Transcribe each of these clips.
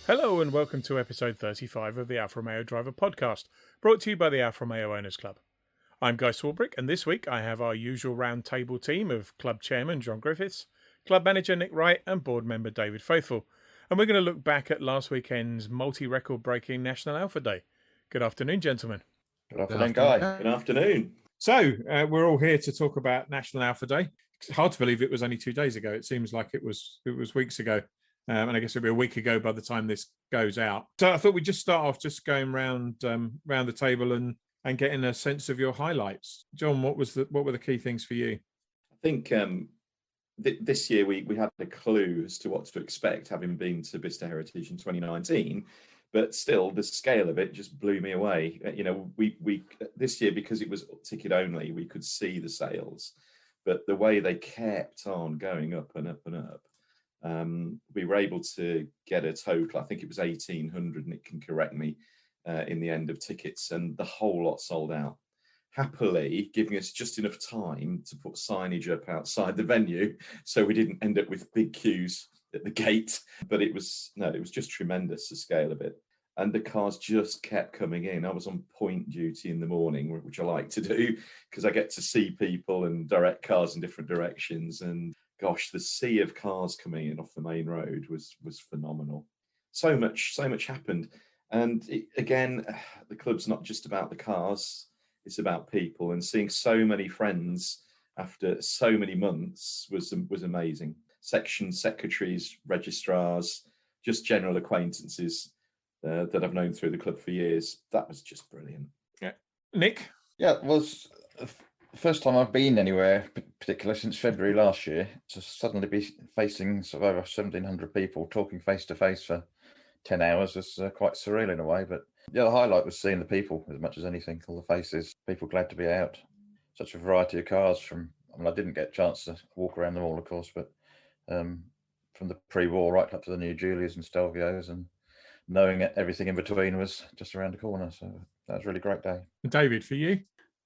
Hello and welcome to episode 35 of the Alfa Romeo Driver Podcast, brought to you by the Alfa Romeo Owners Club. I'm Guy Swarbrick, and this week I have our usual roundtable team of Club Chairman John Griffiths, Club Manager Nick Wright and Board Member David Faithful. And we're going to look back at last weekend's multi-record breaking National Alfa Day. Good afternoon, gentlemen. Good afternoon, Guy. Good afternoon. So, we're all here to talk about National Alfa Day. It's hard to believe it was only 2 days ago. It seems like it was weeks ago. And I guess it'll be a week ago by the time this goes out. So I thought we'd just start off just going round the table and getting a sense of your highlights. John, what were the key things for you? I think this year we had a clue as to what to expect, having been to Bicester Heritage in 2019. But still, the scale of it just blew me away. You know, we this year, because it was ticket only, we could see the sales, but the way they kept on going up and up and up. We were able to get a total, I think it was 1,800, Nick can correct me, in the end of tickets, and the whole lot sold out. Happily, giving us just enough time to put signage up outside the venue, so we didn't end up with big queues at the gate. But it was just tremendous, the scale of it. And the cars just kept coming in. I was on point duty in the morning, which I like to do because I get to see people and direct cars in different directions. And gosh, the sea of cars coming in off the main road was phenomenal. So much happened. And again, the club's not just about the cars, it's about people. And seeing so many friends after so many months was amazing. Section secretaries, registrars, just general acquaintances that I've known through the club for years. That was just brilliant. Yeah. Nick? Yeah, it was the first time I've been anywhere, particularly since February last year, to suddenly be facing sort of over 1,700 people talking face to face for 10 hours was quite surreal in a way. But yeah, the highlight was seeing the people as much as anything, all the faces, people glad to be out. Such a variety of cars I didn't get a chance to walk around them all, of course, but from the pre-war right up to the new Julias and Stelvios, and knowing everything in between was just around the corner. So that was a really great day. David, for you?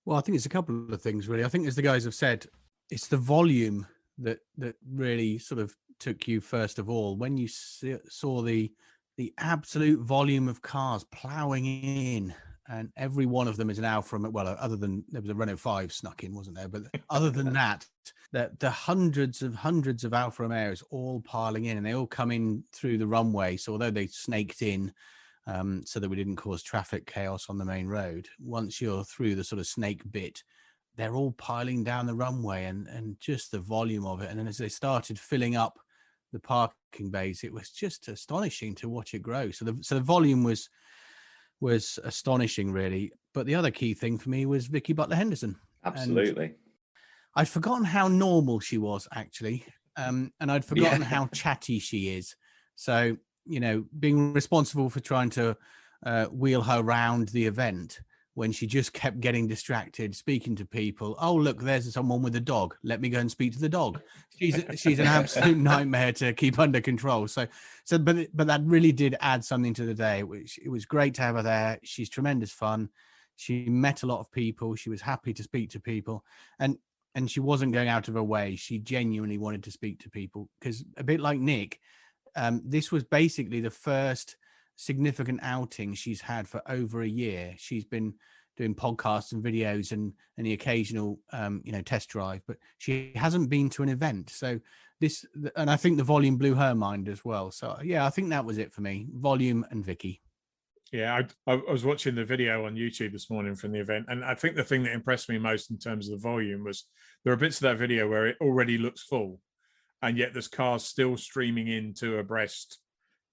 Well, I think it's a couple of things, really. I think, as the guys have said, it's the volume that really sort of took you first of all. When you saw the absolute volume of cars ploughing in, and every one of them is an Alfa, well, other than there was a Renault 5 snuck in, wasn't there? But other than that, the hundreds of Alfa Romeos all piling in, and they all come in through the runway. So although they snaked in so that we didn't cause traffic chaos on the main road, once you're through the sort of snake bit, they're all piling down the runway, and just the volume of it. And then as they started filling up the parking bays, it was just astonishing to watch it grow. So the volume was astonishing, really. But the other key thing for me was Vicky Butler-Henderson. Absolutely. And I'd forgotten how normal she was, actually. And I'd forgotten how chatty she is. So, you know, being responsible for trying to wheel her around the event when she just kept getting distracted, speaking to people. Oh, look, there's someone with a dog. Let me go and speak to the dog. She's an absolute nightmare to keep under control. But that really did add something to the day. It was great to have her there. She's tremendous fun. She met a lot of people. She was happy to speak to people, and she wasn't going out of her way. She genuinely wanted to speak to people, because a bit like Nick, this was basically the first significant outing she's had for over a year. She's been doing podcasts and videos and the occasional test drive, but she hasn't been to an event. So and I think the volume blew her mind as well. So yeah, I think that was it for me. Volume and Vicky. Yeah, I was watching the video on YouTube this morning from the event, and I think the thing that impressed me most in terms of the volume was there are bits of that video where it already looks full, and yet there's cars still streaming into abreast.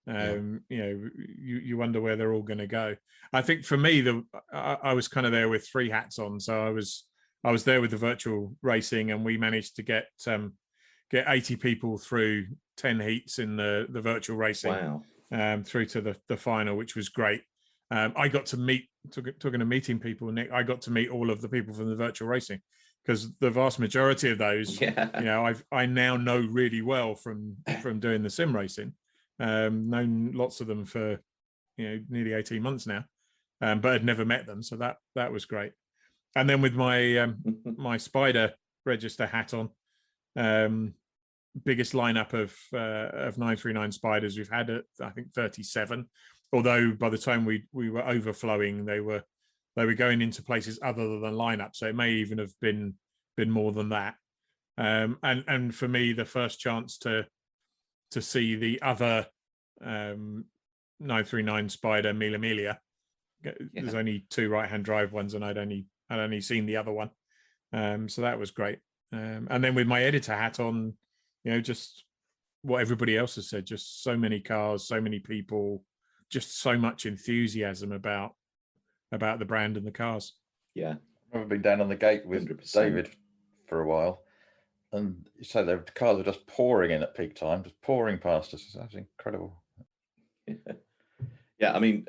You wonder where they're all going to go. I think for me, I was kind of there with three hats on. So I was there with the virtual racing, and we managed to get 80 people through 10 heats in the virtual racing. Wow. Through to the final, which was great. I got to meet, talking to meeting people, Nick, I got to meet all of the people from the virtual racing, because the vast majority of those, I now know really well from doing the sim racing. Known lots of them for nearly 18 months now, but had never met them, so that was great. And then with my my Spider register hat on, biggest lineup of 939 Spiders we've had at, I think, 37. Although by the time we were overflowing, they were going into places other than lineup, so it may even have been more than that. And for me, the first chance to see the other 939 Spider Mila. There's only 2 right-hand drive ones, and I'd only seen the other one, so that was great. And then with my editor hat on, just what everybody else has said, just so many cars, so many people, just so much enthusiasm about the brand and the cars. Yeah, I've been down on the gate with 100%. David for a while, and so the cars were just pouring in at peak time, just pouring past us. That was incredible. Yeah, I mean,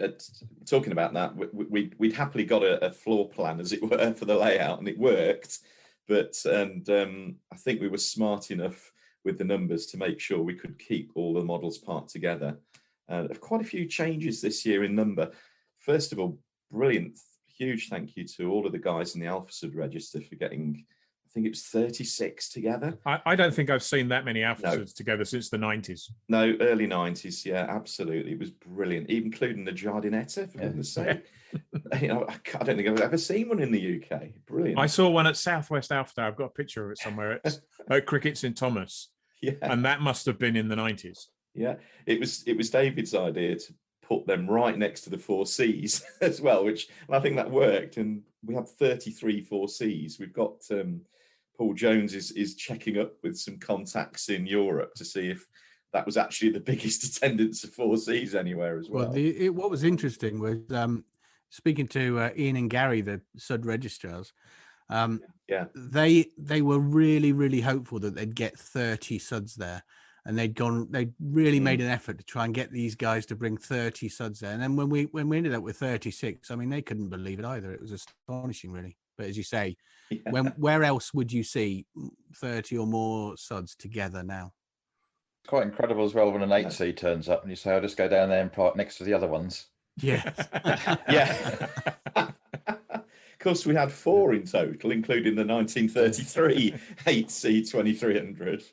talking about that, we'd happily got a floor plan, as it were, for the layout, and it worked. But I think we were smart enough with the numbers to make sure we could keep all the models parked together. Quite a few changes this year in number. First of all, brilliant, huge thank you to all of the guys in the Alfa Sud register for getting, I think it was 36 together. I don't think I've seen that many Alfa Suds together since the 90s. No, early 90s, yeah, absolutely. It was brilliant, even including the Giardinetta, for goodness sake. I don't think I've ever seen one in the UK. Brilliant. I saw one at Southwest Alfa. I've got a picture of it somewhere at Crickets in Thomas. Yeah. And that must have been in the 90s. Yeah, it was David's idea to put them right next to the 4Cs as well, and I think that worked. And we had 33 4Cs. We've got Paul Jones is checking up with some contacts in Europe to see if that was actually the biggest attendance of 4Cs anywhere as well. Well, what was interesting was speaking to Ian and Gary, the Sud registrars. They were really, really hopeful that they'd get 30 Suds there, and they'd really made an effort to try and get these guys to bring 30 Suds there. And then when we ended up with 36, I mean, they couldn't believe it either. It was astonishing, really. But as you say, where else would you see 30 or more Suds together now? Quite incredible as well when an 8C turns up and you say, I'll just go down there and park next to the other ones. Yes. Yeah. Of course, we had 4 in total, including the 1933 8C 2300.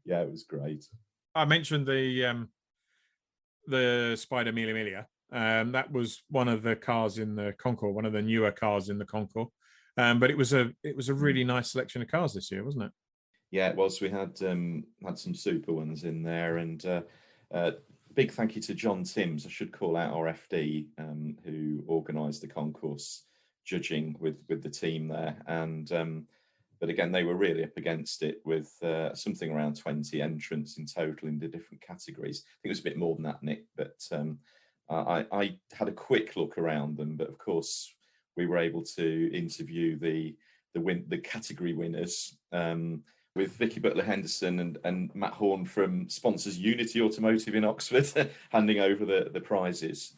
Yeah, it was great. I mentioned the Spider Mila. That was one of the cars in the Concours, one of the newer cars in the Concours. But it was a really nice selection of cars this year, wasn't it? Yeah, it was. We had some super ones in there, and big thank you to John Timms. I should call out our FD who organised the concourse judging with the team there, and but again, they were really up against it with something around 20 entrants in total in the different categories. I think it was a bit more than that, Nick, but I had a quick look around them. But of course, we were able to interview the category winners with Vicky Butler-Henderson and Matt Horn from sponsors Unity Automotive in Oxford, handing over the prizes.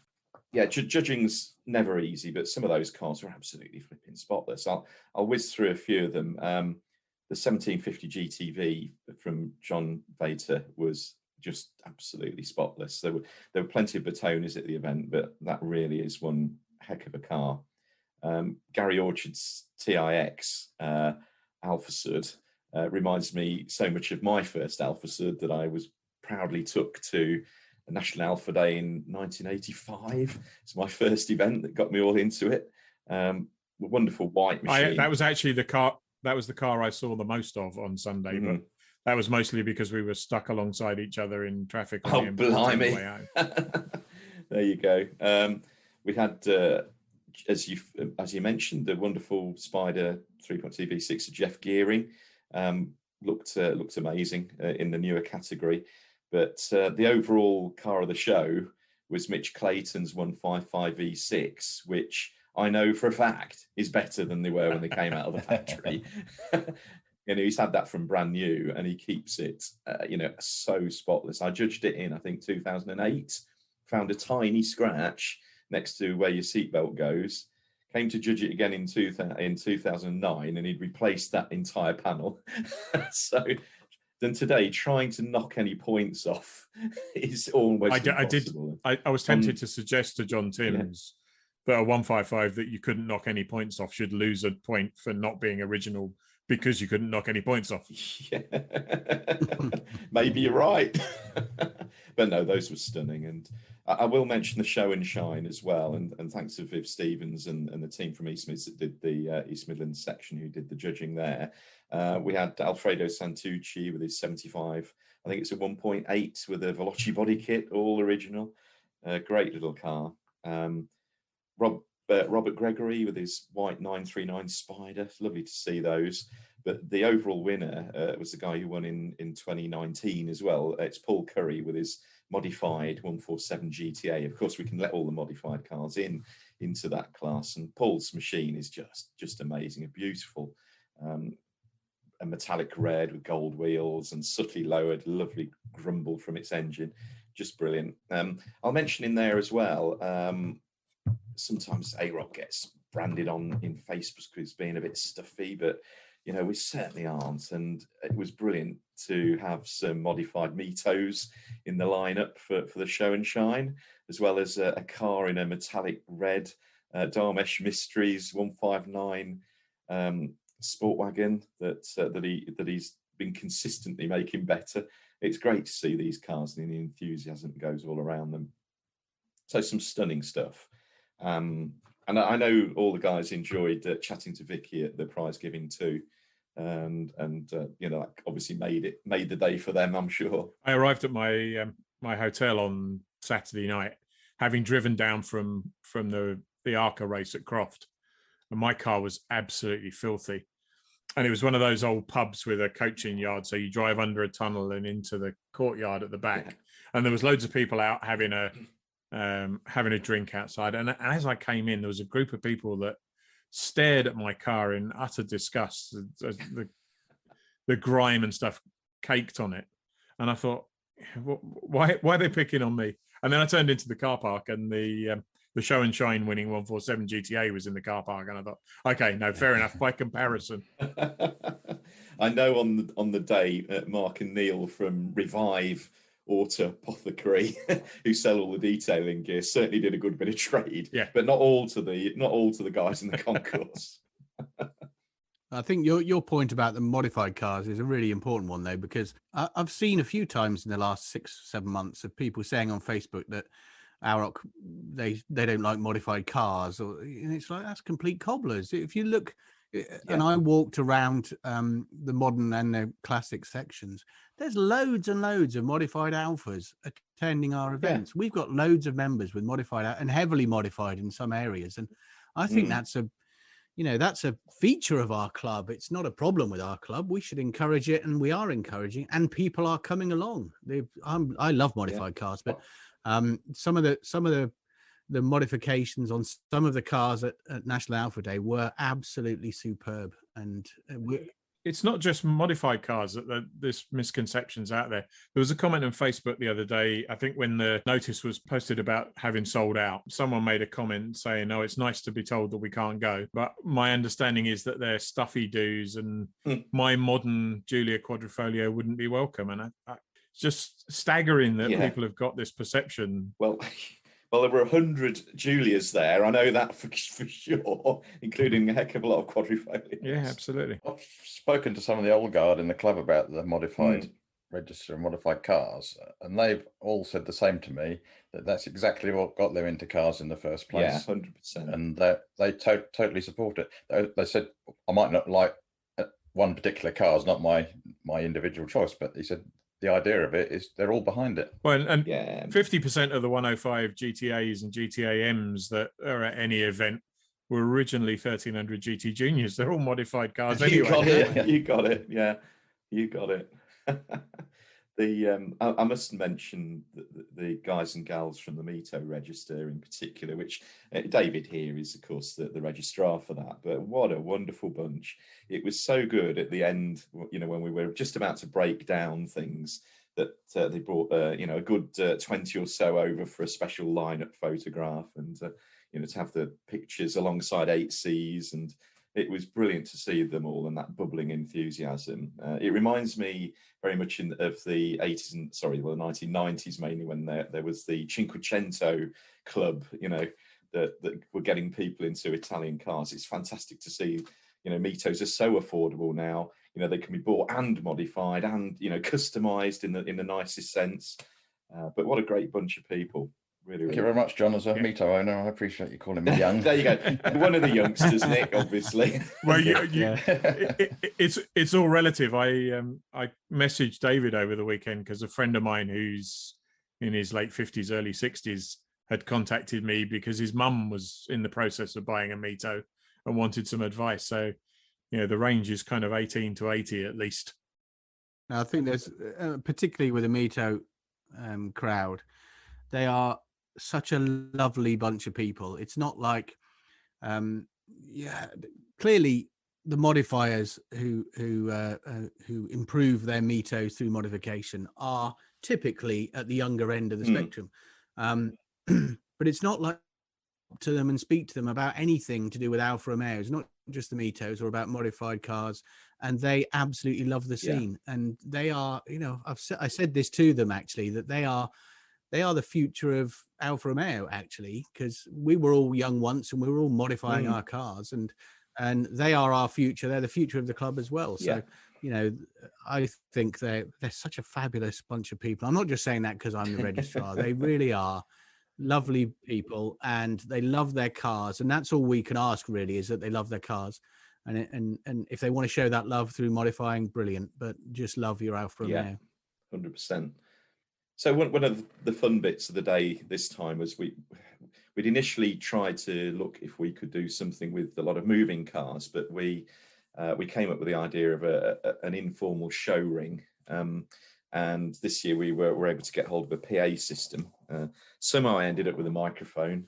Yeah, judging's never easy, but some of those cars were absolutely flipping spotless. I'll whiz through a few of them. The 1750 GTV from John Vater was just absolutely spotless. There were plenty of batones at the event, but that really is one heck of a car. Gary Orchard's TIX Alfa Sud reminds me so much of my first Alfa Sud that I was proudly took to a National Alpha Day in 1985. It's my first event that got me all into it. Wonderful white machine. That was actually the car. That was the car I saw the most of on Sunday, but that was mostly because we were stuck alongside each other in traffic. Oh, blimey! There you go. We had, as you mentioned, the wonderful Spider 3.2 V6 of Jeff Gearing. Looked amazing in the newer category. But the overall car of the show was Mitch Clayton's 155 V6, which I know for a fact is better than they were when they came out of the factory. He's had that from brand new, and he keeps it, so spotless. I judged it in, I think, 2008. Found a tiny scratch next to where your seatbelt goes. Came to judge it again in 2009, and he'd replaced that entire panel. So then today, trying to knock any points off is almost impossible. I was tempted to suggest to John Timms that a 155 that you couldn't knock any points off should lose a point for not being original because you couldn't knock any points off. Yeah. Maybe you're right. But no, those were stunning. And I will mention the show and shine as well. And thanks to Viv Stevens and the team from East Midlands that did the East Midlands section who did the judging there. We had Alfredo Santucci with his 75. I think it's a 1.8 with a Veloci body kit, all original. Great little car. Robert Gregory with his white 939 Spider. It's lovely to see those. But the overall winner was the guy who won in 2019 as well. It's Paul Curry with his modified 147 GTA. Of course, we can let all the modified cars into that class. And Paul's machine is just amazing, a beautiful, a metallic red with gold wheels and subtly lowered, lovely grumble from its engine. Just brilliant. I'll mention in there as well, sometimes A-Rock gets branded on in Facebook as being a bit stuffy, but you know, we certainly aren't. And it was brilliant to have some modified Mitos in the lineup for the show and shine, as well as a car in a metallic red Darmesh Mysteries 159 sport wagon that he's been consistently making better. It's great to see these cars and the enthusiasm goes all around them. So some stunning stuff. And I know all the guys enjoyed chatting to Vicky at the prize giving too, and you know, that obviously made the day for them, I'm sure. I arrived at my my hotel on Saturday night, having driven down from the ARCA race at Croft, and my car was absolutely filthy. And it was one of those old pubs with a coaching yard, so you drive under a tunnel and into the courtyard at the back. Yeah. And there was loads of people out having a drink outside. And as I came in, there was a group of people that stared at my car in utter disgust. The grime and stuff caked on it. And I thought, why are they picking on me? And then I turned into the car park, and the show and shine winning 147 GTA was in the car park. And I thought, okay, no, fair enough by comparison. I know on the day, Mark and Neil from Revive Auto Apothecary, who sell all the detailing gear, certainly did a good bit of trade. Yeah, but not all to the guys in the concourse. I think your point about the modified cars is a really important one, though, because I've seen a few times in the last 6-7 months of people saying on Facebook that AROC, they don't like modified cars, and it's like, that's complete cobblers. If you look, and I walked around the modern and the classic sections, there's loads and loads of modified Alfas attending our events. Yeah. We've got loads of members with modified and heavily modified in some areas, and I think that's a feature of our club. It's not a problem with our club. We should encourage it, and we are encouraging, and people are coming along. I love modified cars, but some of the modifications on some of the cars at National Alfa Day were absolutely superb. And it's not just modified cars that this misconception's out there. There was a comment on Facebook the other day, I think when the notice was posted about having sold out, someone made a comment saying, oh, it's nice to be told that we can't go. But my understanding is that they're stuffy doos, and my modern Giulia Quadrifoglio wouldn't be welcome. And it's just staggering that people have got this perception. Well, there were 100 Giulias there. I know that for sure, including a heck of a lot of Quadrifoglios. Yeah, absolutely. I've spoken to some of the old guard in the club about the modified register and modified cars, and they've all said the same to me, that that's exactly what got them into cars in the first place. Yeah, 100%. And they totally support it. They said, I might not like one particular car, it's not my individual choice, but he said, the idea of it is they're all behind it. Well, and 50% of the 105 GTAs and GTAMs that are at any event were originally 1300 GT Juniors. They're all modified cars anyway. You got it. Yeah, you got it. I must mention the guys and gals from the Mito register in particular, which David here is, of course, the registrar for that. But what a wonderful bunch. It was so good at the end, when we were just about to break down things, that they brought, a good 20 or so over for a special lineup photograph, and, to have the pictures alongside 8Cs. And it was brilliant to see them all and that bubbling enthusiasm. It reminds me very much of the 80s and the 1990s, mainly, when there was the Cinquecento club, that were getting people into Italian cars. It's fantastic to see Mitos are so affordable now. They can be bought and modified and customized in the nicest sense. But what a great bunch of people. Really, Thank you very much, John. As a Mito owner, I appreciate you calling me young. There you go. One of the youngsters, Nick, obviously. Well, it's all relative. I messaged David over the weekend because a friend of mine who's in his late 50s, early 60s had contacted me because his mum was in the process of buying a Mito and wanted some advice. So, the range is kind of 18 to 80 at least. Now, I think there's, particularly with the Mito crowd, they are such a lovely bunch of people. It's not like, clearly the modifiers who improve their Mitos through modification are typically at the younger end of the spectrum. But it's not like to them and speak to them about anything to do with Alfa Romeos, not just the Mitos, or about modified cars, and they absolutely love the scene. And they are, I said this to them actually, that they are the future of Alfa Romeo, actually, because we were all young once and we were all modifying our cars, and they are our future. They're the future of the club as well. So, I think they're such a fabulous bunch of people. I'm not just saying that because I'm the registrar. They really are lovely people, and they love their cars. And that's all we can ask, really, is that they love their cars. And if they want to show that love through modifying, brilliant. But just love your Alfa Romeo. 100%. So one of the fun bits of the day this time was we'd initially tried to look if we could do something with a lot of moving cars, but we came up with the idea of an informal show ring. And this year we were able to get hold of a PA system. Somehow I ended up with a microphone.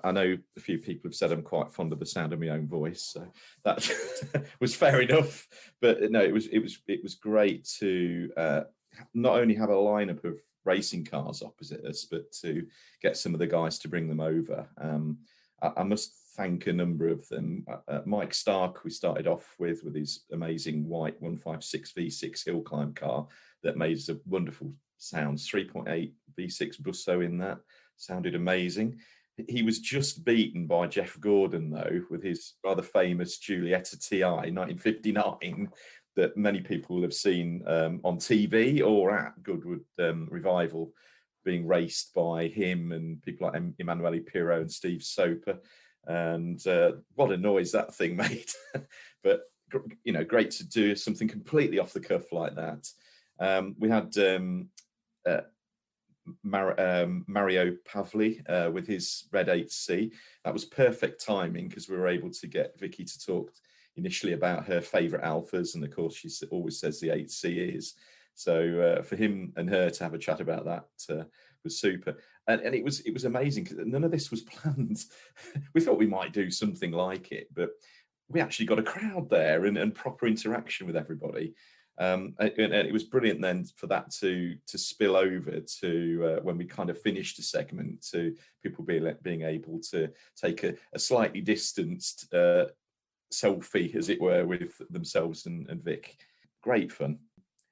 I know a few people have said I'm quite fond of the sound of my own voice, so that was fair enough. But no, it was great to not only have a lineup of racing cars opposite us, but to get some of the guys to bring them over. I must thank a number of them. Mike Stark, we started off with his amazing white 156 V6 hill climb car that made a wonderful sounds. 3.8 V6 Busso in that, sounded amazing. He was just beaten by Jeff Gordon, though, with his rather famous Giulietta TI 1959 that many people will have seen on TV or at Goodwood Revival, being raced by him and people like Emanuele Pirro and Steve Soper. And what a noise that thing made. But, great to do something completely off the cuff like that. We had Mario Pavli with his Red 8C. That was perfect timing because we were able to get Vicky to talk initially about her favourite Alfas, and of course she always says the 8C is. So for him and her to have a chat about that was super, and it was amazing because none of this was planned. We thought we might do something like it, but we actually got a crowd there and proper interaction with everybody. And it was brilliant then for that to spill over to when we kind of finished the segment, to people being able to take a slightly distanced selfie, as it were, with themselves and Vic. Great fun.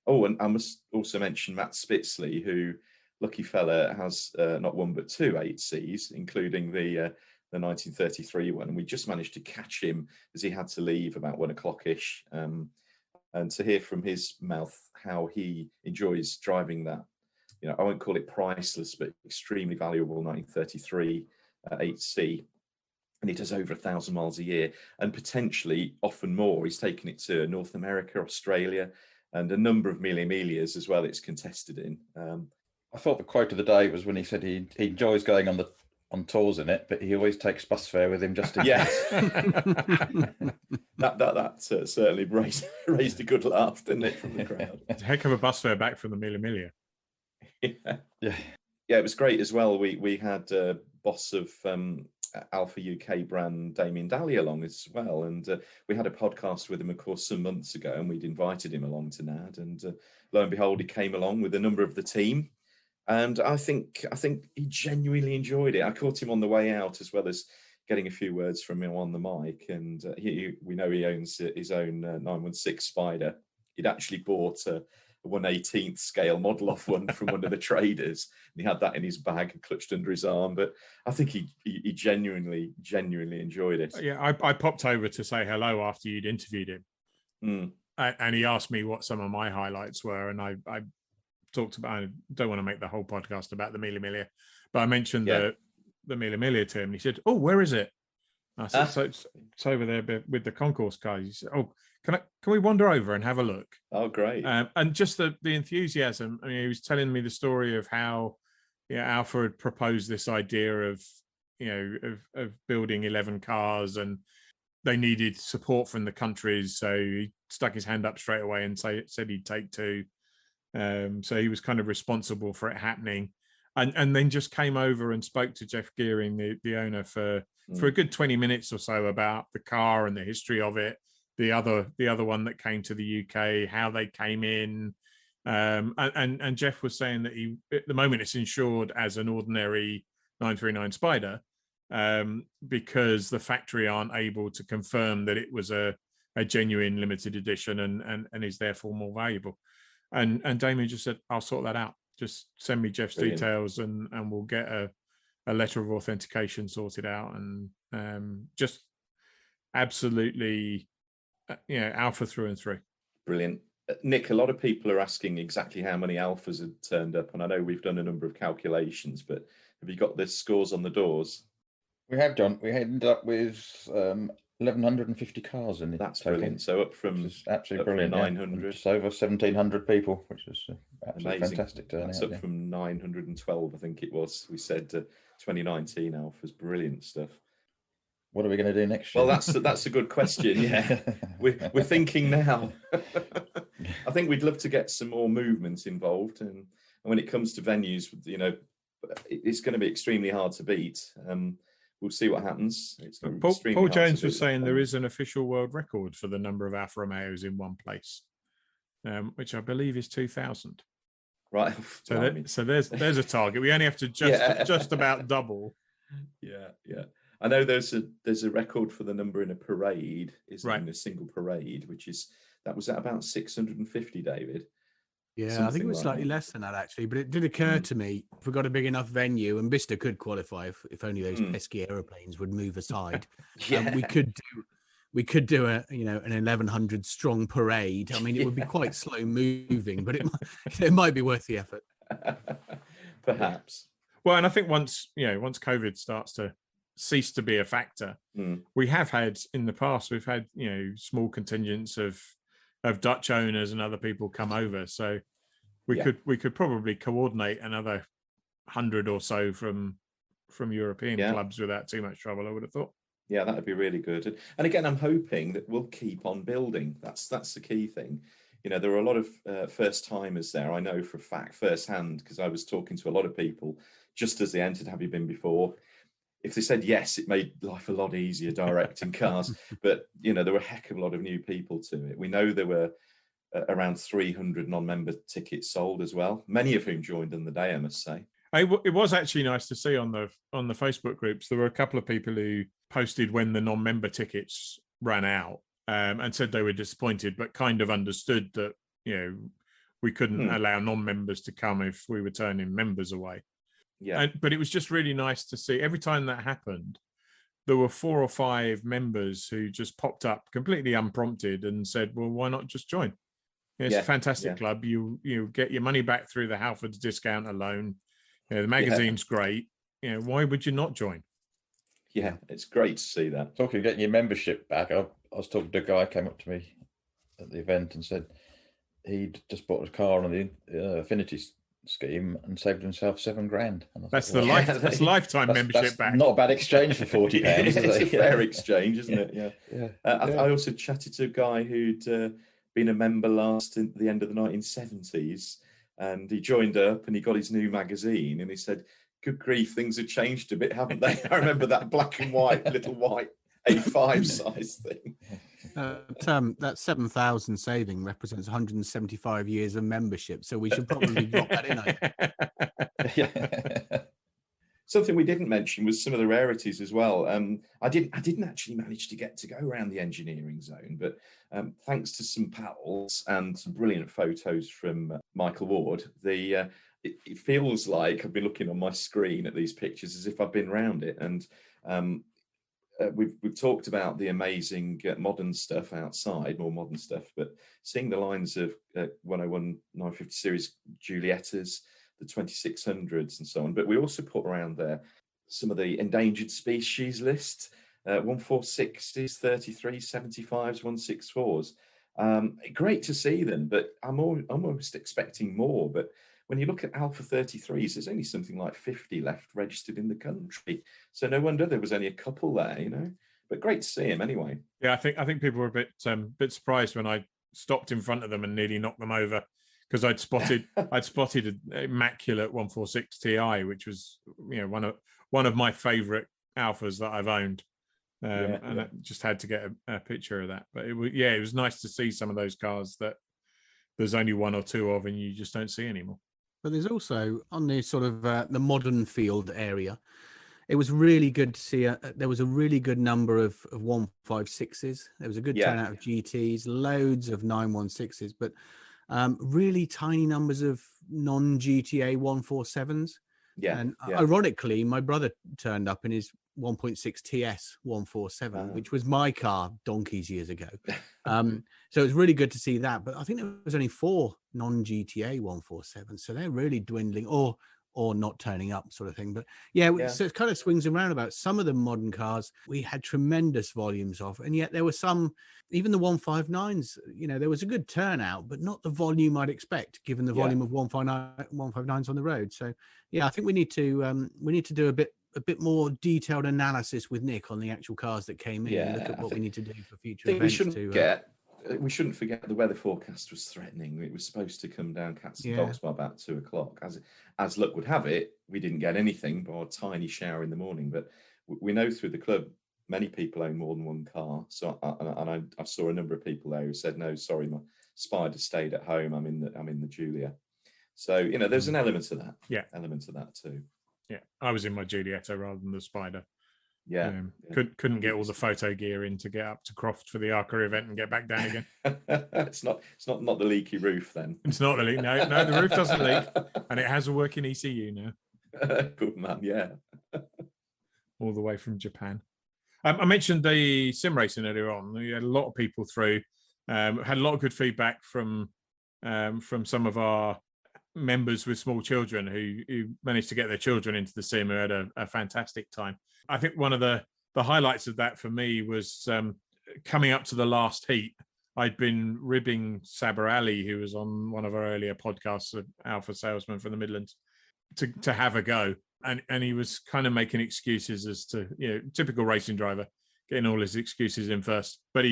Oh, and I must also mention Matt Spitzley, who, lucky fella, has not one but two 8Cs, including the 1933 one. And we just managed to catch him as he had to leave about 1 o'clock-ish. And to hear from his mouth how he enjoys driving that, I won't call it priceless, but extremely valuable 1933 8C. And he does over 1,000 miles a year, and potentially often more. He's taken it to North America, Australia, and a number of Mille Miglia as well it's contested in. I thought the quote of the day was when he said he enjoys going on tours in it, but he always takes bus fare with him just in case. That certainly raised a good laugh, didn't it, from the crowd? It's a heck of a bus fare back from the Mille Miglia. Yeah, it was great as well. We had boss of Alfa UK brand Damien Daly along as well, and we had a podcast with him, of course, some months ago, and we'd invited him along to NAD, and lo and behold, he came along with a number of the team, and I think he genuinely enjoyed it. I caught him on the way out, as well as getting a few words from him on the mic, and we know he owns his own 916 Spider. He'd actually bought a 1/18th scale model off one from one of the traders, and he had that in his bag and clutched under his arm. But I think he genuinely enjoyed it. Yeah, I popped over to say hello after you'd interviewed him, and he asked me what some of my highlights were, and I talked about. I don't want to make the whole podcast about the Mille Miglia, but I mentioned the Mille Miglia to him, and he said, "Oh, where is it?" I said, "So it's over there with the concourse cars." He said, "Oh, can we wander over and have a look?" Oh, great! And just the enthusiasm. I mean, he was telling me the story of how Alfa had proposed this idea of of building 11 cars, and they needed support from the countries, so he stuck his hand up straight away and said he'd take 2. So he was kind of responsible for it happening, and then just came over and spoke to Jeff Gearing, the owner, for a good 20 minutes or so about the car and the history of it. The other one that came to the UK, how they came in, and Jeff was saying that at the moment it's insured as an ordinary 939 Spider, because the factory aren't able to confirm that it was a genuine limited edition and is therefore more valuable. And Damien just said, "I'll sort that out. Just send me Jeff's details and we'll get a letter of authentication sorted out." And just absolutely, Alfa through and through. Brilliant. Nick, a lot of people are asking exactly how many Alfas had turned up, and I know we've done a number of calculations, but have you got the scores on the doors? We have done. We ended up with 1,150 cars in it. That's total. brilliant. So up from absolutely brilliant. 900, just over 1,700 people, which is absolutely amazing. Fantastic turnout. That's up from 912, I think it was. We said 2019 Alfas, brilliant stuff. What are we going to do next year? Well, that's a good question. Yeah, we're thinking now. I think we'd love to get some more movement involved, and when it comes to venues, it's going to be extremely hard to beat. We'll see what happens. Paul Jones was saying there is an official world record for the number of Alfa Romeos in one place, which I believe is 2,000. Right. So there's a target. We only have to just about double. Yeah. I know there's a record for the number in a parade, in a single parade, that was at about 650, David. Yeah, Something I think it was slightly less than that, actually. But it did occur to me, if we got a big enough venue, and Bicester could qualify if only those pesky aeroplanes would move aside. We could do an 1,100 strong parade. I mean, it would be quite slow moving, but it might be worth the effort. Perhaps. Well, and I think once COVID starts to cease to be a factor, we have had in the past, we've had small contingents of Dutch owners and other people come over, so we could probably coordinate another 100 or so from European clubs without too much trouble, I would have thought. Yeah, that would be really good. And again, I'm hoping that we'll keep on building. That's the key thing. There are a lot of first timers there. I know for a fact, firsthand, because I was talking to a lot of people just as they entered. Have you been before? If they said yes, it made life a lot easier directing cars. But, there were a heck of a lot of new people to it. We know there were around 300 non-member tickets sold as well, many of whom joined on the day, I must say. It was actually nice to see on the Facebook groups. There were a couple of people who posted when the non-member tickets ran out and said they were disappointed, but kind of understood that, we couldn't allow non-members to come if we were turning members away. Yeah. But it was just really nice to see every time that happened, there were 4 or 5 members who just popped up completely unprompted and said, well, why not just join? It's a fantastic club. You get your money back through the Halfords discount alone. The magazine's great. Why would you not join? Yeah, it's great to see that. Talking of getting your membership back, I was talking to a guy who came up to me at the event and said he'd just bought a car on the Affinity scheme and saved himself $7,000. That's that's lifetime membership back. Not a bad exchange for £40. It's a fair exchange, isn't it? Yeah. I also chatted to a guy who'd been a member last in the end of the 1970s, and he joined up and he got his new magazine, and he said, "Good grief, things have changed a bit, haven't they?" I remember that black and white little white A5 size thing. That 7,000 saving represents 175 years of membership, so we should probably drop that in. Something we didn't mention was some of the rarities as well. I didn't actually manage to get to go around the engineering zone, but thanks to some pals and some brilliant photos from Michael Ward, it feels like I've been looking on my screen at these pictures as if I've been around it. And we've talked about the amazing modern stuff outside, more modern stuff, but seeing the lines of 101 950 series Juliettas, the 2600s and so on. But we also put around there some of the endangered species list, 146s, 3375s, 164s. Great to see them, but I'm almost expecting more. But when you look at Alfa 33s, there's only something like 50 left registered in the country. So no wonder there was only a couple there, you know. But great to see him anyway. Yeah, I think people were a bit surprised when I stopped in front of them and nearly knocked them over, because I'd spotted an immaculate 146 Ti, which was, you know, one of my favourite Alphas that I've owned, and I just had to get a picture of that. But it was nice to see some of those cars that there's only one or two of, and you just don't see anymore. But there's also on the sort of the modern field area, it was really good to see. There was a really good number of 156s. There was a good turnout of GTs, loads of 916s, but really tiny numbers of non-GTA 147s. Yeah. And ironically, my brother turned up in his 1.6 TS 147, which was my car donkeys years ago. So it was really good to see that. But I think there was only 4 non-GTA 147s, so they're really dwindling or not turning up, sort of thing. But so it kind of swings and roundabouts. Some of the modern cars we had tremendous volumes of, and yet there were some, even the 159s, you know, there was a good turnout, but not the volume I'd expect given the volume of 159s on the road. So I think we need to do a bit more detailed analysis with Nick on the actual cars that came in and look at what we need to do for future events. We shouldn't forget the weather forecast was threatening. It was supposed to come down cats and dogs by about 2 o'clock. As luck would have it, we didn't get anything but a tiny shower in the morning. But we know through the club, many people own more than one car. So I saw a number of people there who said, "No, sorry, my Spider stayed at home. I'm in the Julia." So, you know, there's an element to that. Yeah, element to that too. Yeah, I was in my Giulietta rather than the Spider. Yeah, couldn't get all the photo gear in to get up to Croft for the ARCA event and get back down again. It's not the leaky roof then. It's not the leak. No, the roof doesn't leak, and it has a working ECU now. Good man, yeah. All the way from Japan. I mentioned the sim racing earlier on. We had a lot of people through. Had a lot of good feedback from some of our members with small children who managed to get their children into the sim, who had a fantastic time. I think one of the highlights of that for me was coming up to the last heat. I'd been ribbing Saber Ali, who was on one of our earlier podcasts, an Alfa salesman from the Midlands, to have a go. And he was kind of making excuses as to, you know, typical racing driver, getting all his excuses in first. But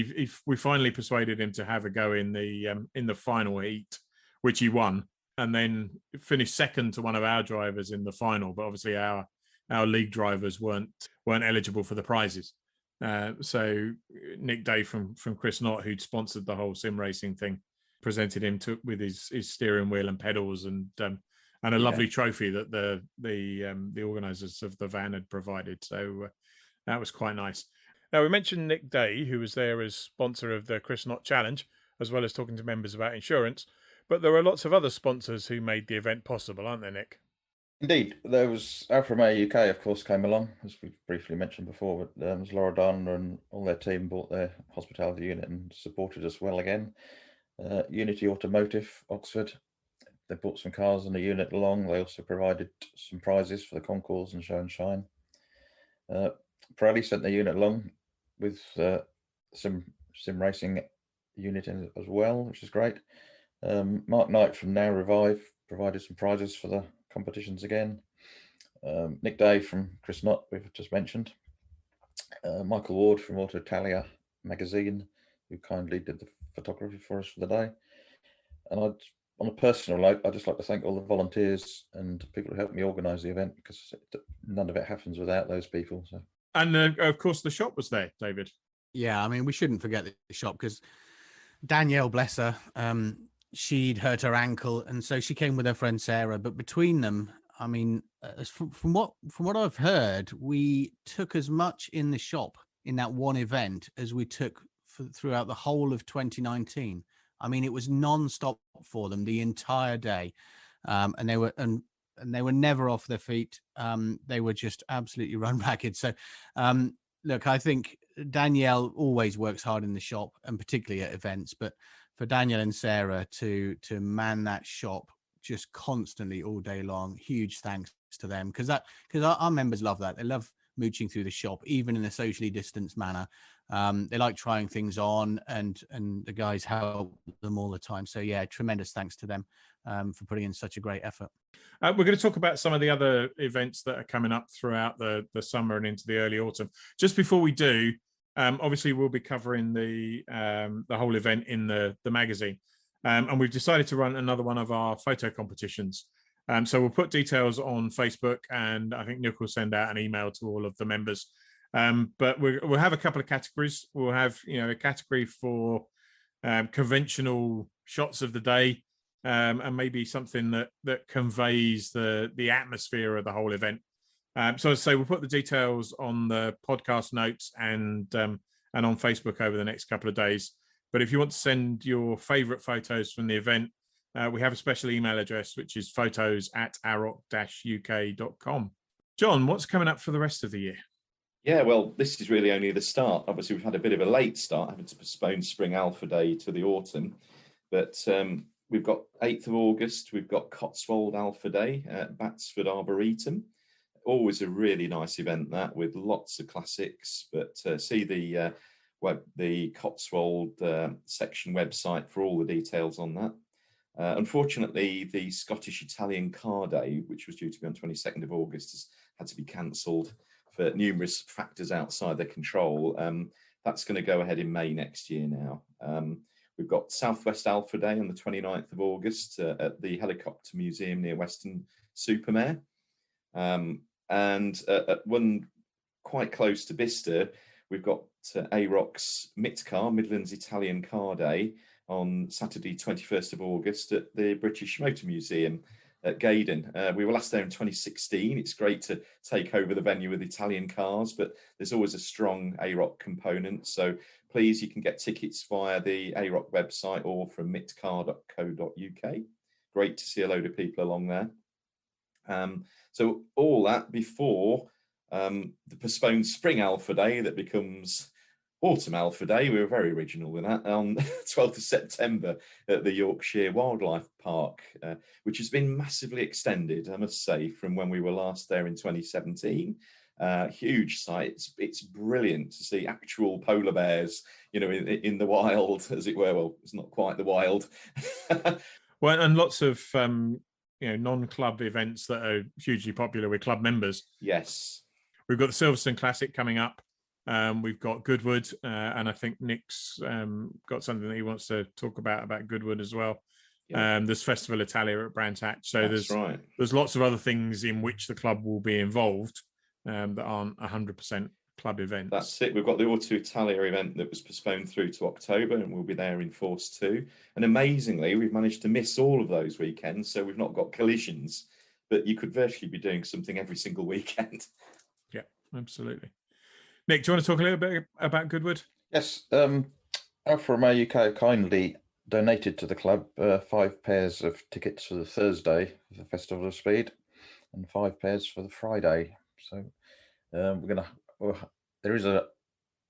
we finally persuaded him to have a go in the final heat, which he won, and then finished second to one of our drivers in the final. But obviously our league drivers weren't eligible for the prizes. So Nick Day from Chris Knott, who'd sponsored the whole sim racing thing, presented him with his steering wheel and pedals and a lovely trophy that the organisers of the van had provided. So that was quite nice. Now, we mentioned Nick Day, who was there as sponsor of the Chris Knott Challenge, as well as talking to members about insurance. But there are lots of other sponsors who made the event possible, aren't there, Nick? Indeed. There was Alfa Romeo UK, of course, came along, as we briefly mentioned before, but there was Laura Dana and all their team bought their hospitality unit and supported us well again. Unity Automotive, Oxford, they brought some cars and a unit along. They also provided some prizes for the concours and show and shine. Pirelli sent their unit along with some sim racing unit in as well, which is great. Mark Knight from Now Revive provided some prizes for the competitions again. Nick Day from Chris Knott, we've just mentioned. Michael Ward from Auto Italia magazine, who kindly did the photography for us for the day. And on a personal note, I'd just like to thank all the volunteers and people who helped me organise the event, because none of it happens without those people. So. And of course, the shop was there, David. Yeah, I mean, we shouldn't forget the shop, because Danielle, bless her, she'd hurt her ankle, and so she came with her friend Sarah. But between them, I mean, from what I've heard, we took as much in the shop in that one event as we took throughout the whole of 2019. I mean, it was non-stop for them the entire day, and they were never off their feet. They were just absolutely run ragged. So, look, I think Danielle always works hard in the shop, and particularly at events. But for Danielle and Sarah to man that shop just constantly all day long, huge thanks to them, because our members love that. They love mooching through the shop, even in a socially distanced manner. They like trying things on, and the guys help them all the time. So yeah, tremendous thanks to them for putting in such a great effort. We're going to talk about some of the other events that are coming up throughout the summer and into the early autumn. Just before we do, obviously we'll be covering the whole event in the magazine, and we've decided to run another one of our photo competitions. So we'll put details on Facebook, and I think Nick will send out an email to all of the members. But we'll have a couple of categories. We'll have a category for conventional shots of the day, and maybe something that conveys the atmosphere of the whole event. So as I say, we'll put the details on the podcast notes and on Facebook over the next couple of days. But if you want to send your favourite photos from the event, we have a special email address, which is photos@aroc-uk.com. John, what's coming up for the rest of the year? Yeah, well, this is really only the start. Obviously, we've had a bit of a late start, having to postpone Spring Alpha Day to the autumn. But we've got 8th of August, we've got Cotswold Alpha Day at Batsford Arboretum. Always a really nice event, that, with lots of classics. But see the Cotswold section website for all the details on that. Unfortunately, the Scottish Italian Car Day, which was due to be on 22nd of August, has had to be cancelled for numerous factors outside their control. That's going to go ahead in May next year now. We've got Southwest Alpha Day on the 29th of August at the Helicopter Museum near Weston-super-Mare. And at one quite close to Bicester, we've got AROC's MITCAR, Midlands Italian Car Day, on Saturday 21st of August at the British Motor Museum at Gaydon. We were last there in 2016. It's great to take over the venue with Italian cars, but there's always a strong AROC component. So please, you can get tickets via the AROC website or from mitcar.co.uk. Great to see a load of people along there. So all that before the postponed Spring Alpha Day that becomes Autumn Alpha Day. We were very original with that, on 12th of September at the Yorkshire Wildlife Park, which has been massively extended, I must say, from when we were last there in 2017. Huge site. It's brilliant to see actual polar bears, in the wild, as it were. Well, it's not quite the wild. Well, and lots of non-club events that are hugely popular with club members. Yes. We've got the Silverstone Classic coming up. We've got Goodwood, and I think Nick's got something that he wants to talk about Goodwood as well. Yeah. There's Festival Italia at Brands Hatch. So there's lots of other things in which the club will be involved that aren't 100% club events. That's it. We've got the Auto Italia event that was postponed through to October, and we'll be there in force too. And amazingly, we've managed to miss all of those weekends, so we've not got collisions. But you could virtually be doing something every single weekend. Yeah, absolutely. Nick, do you want to talk a little bit about Goodwood? Yes. Alfa Romeo UK kindly donated to the club 5 pairs of tickets for the Thursday for the Festival of Speed and 5 pairs for the Friday. So there is a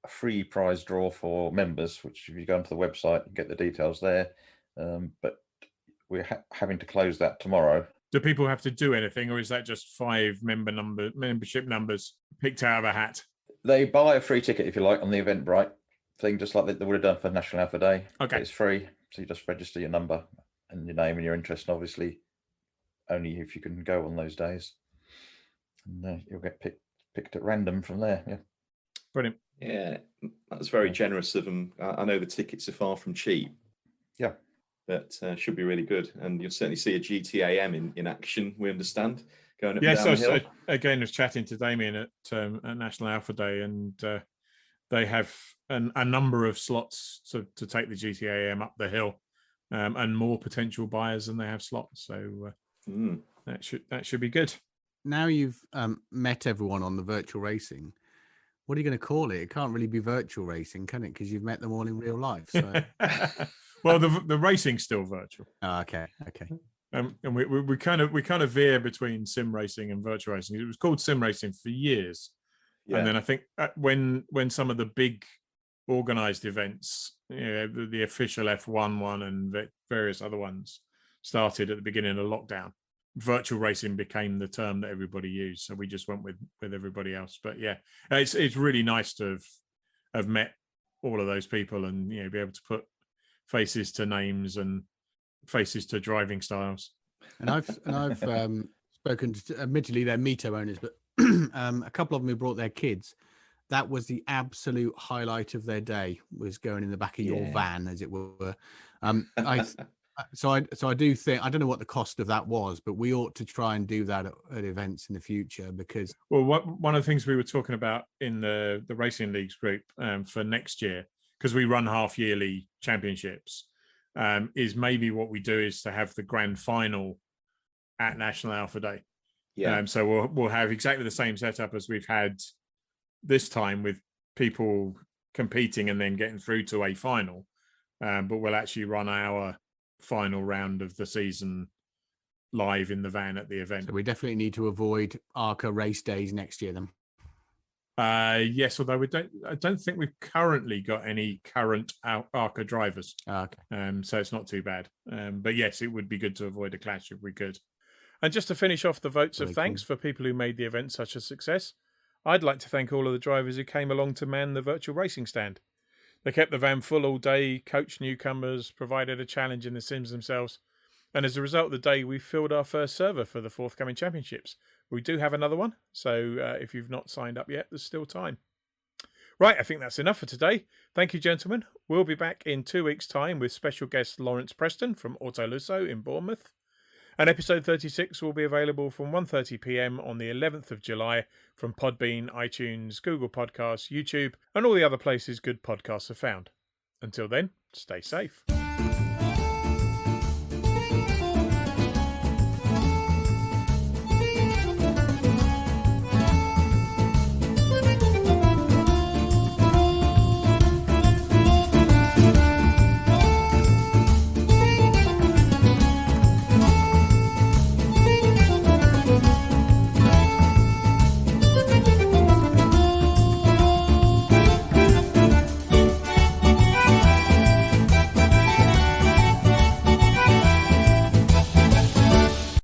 free prize draw for members, which if you go onto the website, you get the details there. But we're having to close that tomorrow. Do people have to do anything, or is that just 5 membership numbers picked out of a hat? They buy a free ticket, if you like, on the Eventbrite thing, just like they would have done for National Alpha Day. Okay. It's free, so you just register your number and your name and your interest, and obviously only if you can go on those days. And you'll get picked at random from there. Yeah. Brilliant. Yeah, that's very generous of them. I know the tickets are far from cheap. Yeah. But should be really good. And you'll certainly see a GTAM in action, we understand. Going up and down the hill. Again, I was chatting to Damien at National Alpha Day, and they have a number of slots to take the GTAM up the hill, and more potential buyers than they have slots. So that should be good. now you've met everyone on the virtual racing, what are you going to call it? It can't really be virtual racing, can it? Because you've met them all in real life. So. Well, the racing's still virtual. Oh, okay. And we kind of veer between sim racing and virtual racing. It was called sim racing for years, and then I think when some of the big organized events, the official F1 one and various other ones started at the beginning of lockdown, virtual racing became the term that everybody used. So we just went with everybody else. But yeah, it's really nice to have met all of those people and be able to put faces to names and faces to driving styles. And I've spoken to, admittedly they're Mito owners, but a couple of them who brought their kids. That was the absolute highlight of their day, was going in the back of your van, as it were. So I do think, I don't know what the cost of that was, but we ought to try and do that at events in the future, because one of the things we were talking about in the Racing Leagues group for next year, because we run half yearly championships, is maybe what we do is to have the grand final at National Alpha Day. So we'll have exactly the same setup as we've had this time, with people competing and then getting through to a final, but we'll actually run our final round of the season live in the van at the event. So we definitely need to avoid ARCA race days next year then. Yes, although I don't think we've currently got any current ARCA drivers. Okay. So it's not too bad. But yes, it would be good to avoid a clash if we could. And just to finish off the votes of thanks for people who made the event such a success, I'd like to thank all of the drivers who came along to man the virtual racing stand. They kept the van full all day, coached newcomers, provided a challenge in the sims themselves, and as a result of the day, we filled our first server for the forthcoming championships. We do have another one, so if you've not signed up yet, there's still time. Right, I think that's enough for today. Thank you, gentlemen. We'll be back in 2 weeks' time with special guest Lawrence Preston from Auto Lusso in Bournemouth. And episode 36 will be available from 1:30 p.m. on the 11th of July from Podbean, iTunes, Google Podcasts, YouTube, and all the other places good podcasts are found. Until then, stay safe.